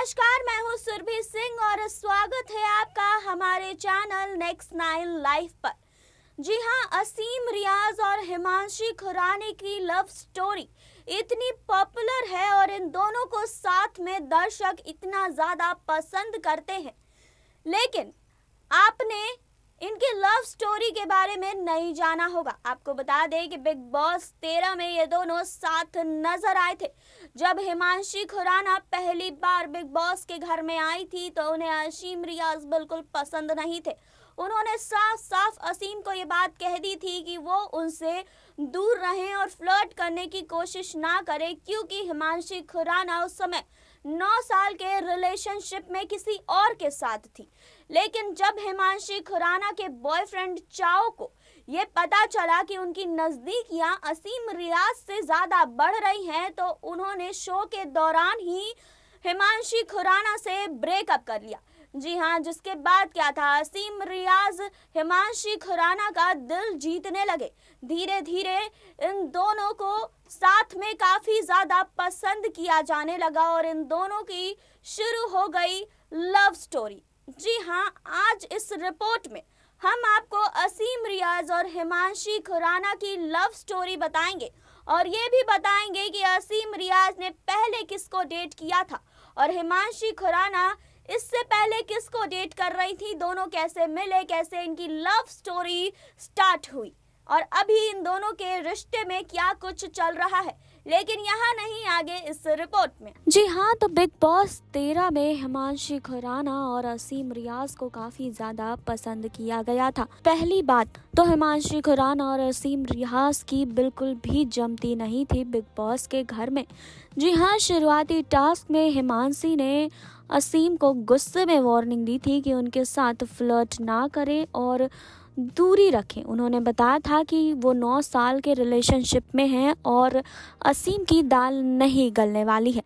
नमस्कार, मैं हूँ सुरभि सिंह और स्वागत है आपका हमारे चैनल नेक्स्ट 9 लाइफ पर। जी हाँ, असीम रियाज और हिमांशी खुराना की लव स्टोरी इतनी पॉपुलर है और इन दोनों को साथ में दर्शक इतना ज़्यादा पसंद करते हैं, लेकिन आपने इनकी लव स्टोरी के बारे में नहीं जाना होगा। आपको बता दें कि बिग बॉस 13 में ये दोनों साथ नजर आए थे। जब हिमांशी खुराना पहली बार बिग बॉस के घर में आई थी तो उन्हें असीम रियाज बिल्कुल पसंद नहीं थे। उन्होंने साफ साफ असीम को ये बात कह दी थी कि वो उनसे दूर रहें और फ्लर्ट करने की कोशिश ना करें, क्योंकि हिमांशी खुराना उस समय 9 साल के रिलेशनशिप में किसी और के साथ थी। लेकिन जब हिमांशी खुराना के बॉयफ्रेंड चाओ को ये पता चला कि उनकी नजदीकियां असीम रियाज से ज्यादा बढ़ रही हैं, तो उन्होंने शो के दौरान ही हिमांशी खुराना से ब्रेकअप कर लिया। जी हाँ, जिसके बाद क्या था, असीम रियाज हिमांशी खुराना का दिल जीतने लगे। धीरे धीरे इन दोनों को साथ में काफी ज्यादा पसंद किया जाने लगा और इन दोनों की शुरू हो गई लव स्टोरी। जी हाँ, आज इस रिपोर्ट में हम आपको असीम रियाज और हिमांशी खुराना की लव स्टोरी बताएंगे और ये भी बताएंगे कि असीम रियाज ने पहले किसको डेट किया था और हिमांशी खुराना इससे पहले किसको डेट कर रही थी, दोनों कैसे मिले, कैसे इनकी लव स्टोरी स्टार्ट हुई और अभी इन दोनों के रिश्ते में क्या कुछ चल रहा है। लेकिन यहाँ नहीं, आगे इस रिपोर्ट में। जी हाँ, तो बिग बॉस 13 में हिमांशी खुराना और असीम रियाज को काफी ज्यादा पसंद किया गया था। पहली बात तो हिमांशी खुराना और असीम रियाज की बिल्कुल भी जमती नहीं थी बिग बॉस के घर में। जी हाँ, शुरुआती टास्क में हिमांशी ने असीम को गुस्से में वार्निंग दी थी कि उनके साथ फ्लर्ट ना करे और दूरी रखें। उन्होंने बताया था कि वो 9 साल के रिलेशनशिप में हैं और असीम की दाल नहीं गलने वाली है।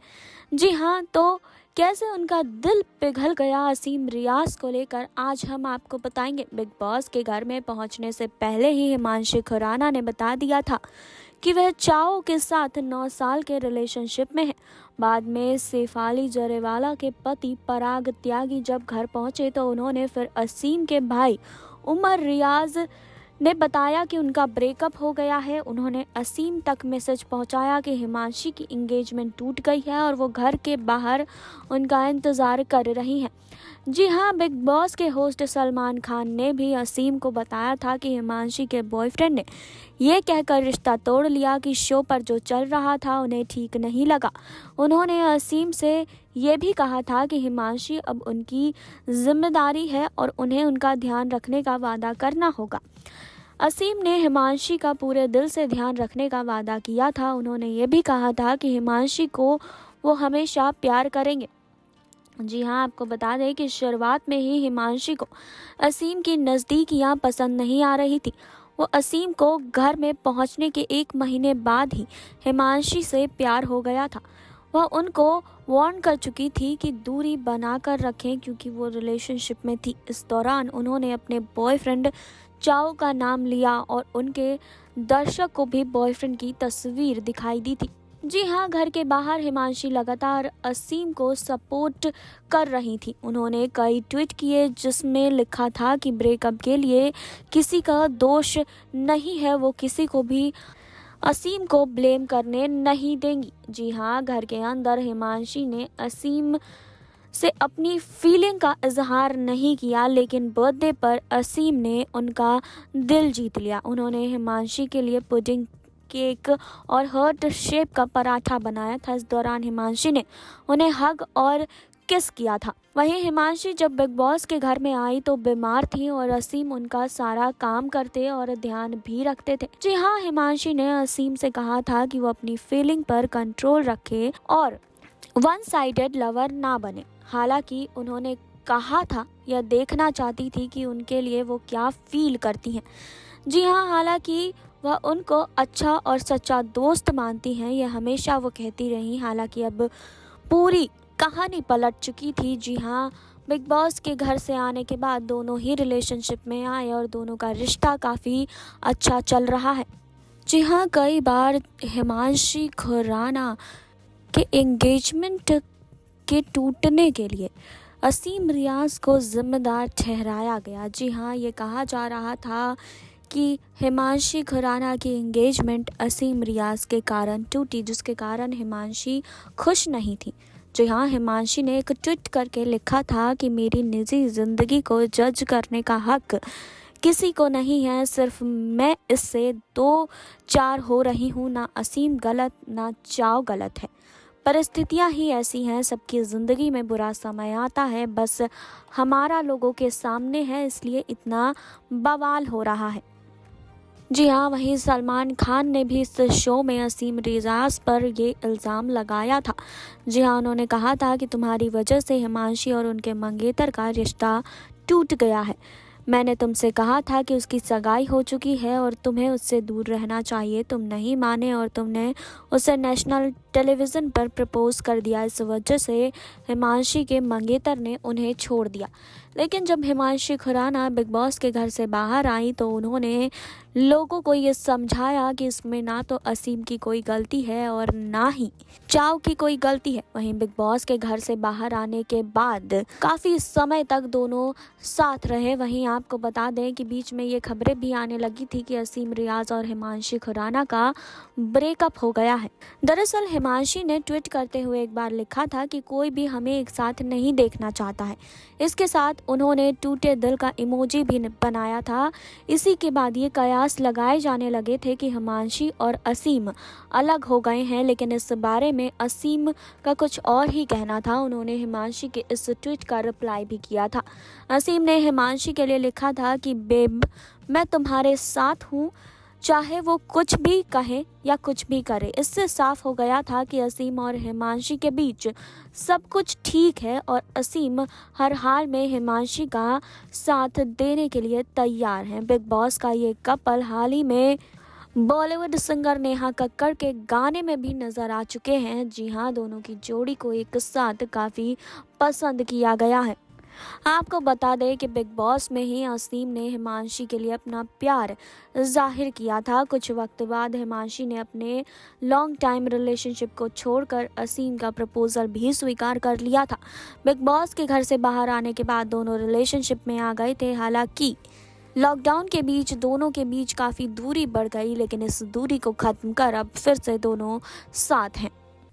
जी हाँ, तो कैसे उनका दिल पिघल गया असीम रियाज को लेकर आज हम आपको बताएंगे। बिग बॉस के घर में पहुंचने से पहले ही हिमांशी खुराना ने बता दिया था कि वह चाओ के साथ 9 साल के रिलेशनशिप में है। बाद में शेफाली जरेवाला के पति पराग त्यागी जब घर पहुंचे तो उन्होंने फिर असीम के भाई उमर रियाज ने बताया कि उनका ब्रेकअप हो गया है। उन्होंने असीम तक मैसेज पहुंचाया कि हिमांशी की एंगेजमेंट टूट गई है और वो घर के बाहर उनका इंतज़ार कर रही हैं। जी हाँ, बिग बॉस के होस्ट सलमान खान ने भी असीम को बताया था कि हिमांशी के बॉयफ्रेंड ने ये कहकर रिश्ता तोड़ लिया कि शो पर जो चल रहा था उन्हें ठीक नहीं लगा। उन्होंने असीम से ये भी कहा था कि हिमांशी अब उनकी जिम्मेदारी है और उन्हें उनका ध्यान रखने का वादा करना होगा। असीम ने हिमांशी का पूरे दिल से ध्यान रखने का वादा किया था। उन्होंने ये भी कहा था कि हिमांशी को वो हमेशा प्यार करेंगे। जी हाँ, आपको बता दें कि शुरुआत में ही हिमांशी को असीम की नज़दीकियाँ पसंद नहीं आ रही थी। वो असीम को घर में पहुंचने के 1 महीने बाद ही हिमांशी से प्यार हो गया था। वह उनको वार्न कर चुकी थी कि दूरी बनाकर रखें क्योंकि वो रिलेशनशिप में थी। इस दौरान उन्होंने अपने बॉयफ्रेंड चाओ का नाम लिया और उनके दर्शक को भी बॉयफ्रेंड की तस्वीर दिखाई दी थी। जी हाँ, घर के बाहर हिमांशी लगातार असीम को सपोर्ट कर रही थी। उन्होंने कई ट्वीट किए जिसमें लिखा था कि ब्रेकअप के लिए किसी का दोष नहीं है, वो किसी को भी असीम को ब्लेम करने नहीं देंगी। जी हाँ, घर के अंदर हिमांशी ने असीम से अपनी फीलिंग का इजहार नहीं किया, लेकिन बर्थडे पर असीम ने उनका दिल जीत लिया। उन्होंने हिमांशी के लिए पुडिंग केक और हार्ट शेप का पराठा बनाया था। इस दौरान हिमांशी ने उन्हें हग और किस किया था। वहीं हिमांशी जब बिग बॉस के घर में आई तो बीमार थी और असीम उनका सारा काम करते और ध्यान भी रखते थे। जी हाँ, हिमांशी ने असीम से कहा था कि वो अपनी फीलिंग पर कंट्रोल रखे और वन साइडेड लवर ना बने। हालांकि उन्होंने कहा था या देखना चाहती थी कि उनके लिए वो क्या फील करती हैं। जी हाँ, हालांकि वह उनको अच्छा और सच्चा दोस्त मानती हैं, यह हमेशा वो कहती रही। हालांकि अब पूरी कहानी पलट चुकी थी। जी हाँ, बिग बॉस के घर से आने के बाद दोनों ही रिलेशनशिप में आए और दोनों का रिश्ता काफ़ी अच्छा चल रहा है। जी हाँ, कई बार हिमांशी खुराना के एंगेजमेंट के टूटने के लिए असीम रियाज को जिम्मेदार ठहराया गया। जी हाँ, ये कहा जा रहा था कि हिमांशी खुराना की एंगेजमेंट असीम रियाज के कारण टूटी, जिसके कारण हिमांशी खुश नहीं थी। जी हाँ, हिमांशी ने एक ट्वीट करके लिखा था कि मेरी निजी ज़िंदगी को जज करने का हक किसी को नहीं है, सिर्फ मैं इससे 2-4 हो रही हूँ। ना असीम गलत ना चाव गलत है, परिस्थितियाँ ही ऐसी हैं, सबकी ज़िंदगी में बुरा समय आता है, बस हमारा लोगों के सामने है इसलिए इतना बवाल हो रहा है। जी हाँ, वहीं सलमान खान ने भी इस शो में असीम रियाज पर ये इल्ज़ाम लगाया था। जी हाँ, उन्होंने कहा था कि तुम्हारी वजह से हिमांशी और उनके मंगेतर का रिश्ता टूट गया है। मैंने तुमसे कहा था कि उसकी सगाई हो चुकी है और तुम्हें उससे दूर रहना चाहिए, तुम नहीं माने और तुमने उसे नेशनल टेलीविज़न पर प्रपोज कर दिया। इस वजह से हिमांशी के मंगेतर ने उन्हें छोड़ दिया। लेकिन जब हिमांशी खुराना बिग बॉस के घर से बाहर आई तो उन्होंने लोगों को ये समझाया कि इसमें ना तो असीम की कोई गलती है और ना ही चाव की कोई गलती है। वहीं बिग बॉस के घर से बाहर आने के बाद काफ़ी समय तक दोनों साथ रहे। वहीं आपको बता दें कि बीच में ये खबरें भी आने लगी थी कि असीम रियाज और हिमांशी खुराना का ब्रेकअप हो गया है। दरअसल हिमांशी ने ट्वीट करते हुए एक बार लिखा था कि कोई भी हमें एक साथ नहीं देखना चाहता है। इसके साथ उन्होंने टूटे दिल का इमोजी भी बनाया था। इसी के बाद ये कयास लगाए जाने लगे थे कि हिमांशी और असीम अलग हो गए हैं, लेकिन इस बारे में असीम का कुछ और ही कहना था। उन्होंने हिमांशी के इस ट्वीट का रिप्लाई भी किया था। असीम ने हिमांशी के लिए लिखा था कि बेब, मैं तुम्हारे साथ हूँ, चाहे वो कुछ भी कहे या कुछ भी करे। इससे साफ हो गया था कि असीम और हिमांशी के बीच सब कुछ ठीक है और असीम हर हाल में हिमांशी का साथ देने के लिए तैयार हैं। बिग बॉस का ये कपल हाल ही में बॉलीवुड सिंगर नेहा कक्कड़ के गाने में भी नजर आ चुके हैं। जी हाँ, दोनों की जोड़ी को एक साथ काफ़ी पसंद किया गया है। आपको बता दें कि बिग बॉस में ही असीम ने हिमांशी के लिए अपना प्यार जाहिर किया था। कुछ वक्त बाद हिमांशी ने अपने लॉन्ग टाइम रिलेशनशिप को छोड़कर असीम का प्रपोजल भी स्वीकार कर लिया था। बिग बॉस के घर से बाहर आने के बाद दोनों रिलेशनशिप में आ गए थे। हालांकि लॉकडाउन के बीच दोनों के बीच काफ़ी दूरी बढ़ गई, लेकिन इस दूरी को ख़त्म कर अब फिर से दोनों साथ हैं।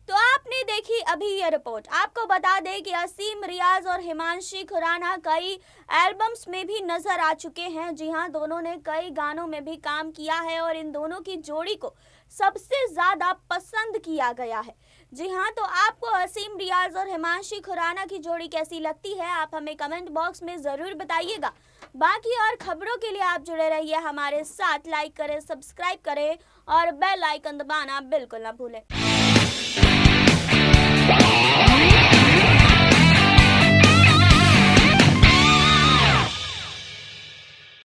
तो आपने देखी अभी ये रिपोर्ट। आपको बता दें कि असीम रियाज और हिमांशी खुराना कई एल्बम्स में भी नजर आ चुके हैं। जी हाँ, दोनों ने कई गानों में भी काम किया है और इन दोनों की जोड़ी को सबसे ज़्यादा पसंद किया गया है। जी हाँ, तो आपको असीम रियाज और हिमांशी खुराना की जोड़ी कैसी लगती है, आप हमें कमेंट बॉक्स में ज़रूर बताइएगा। बाकी और खबरों के लिए आप जुड़े रहिए हमारे साथ। लाइक करें, सब्सक्राइब करें और बेल आइकन दबाना बिल्कुल ना भूलें।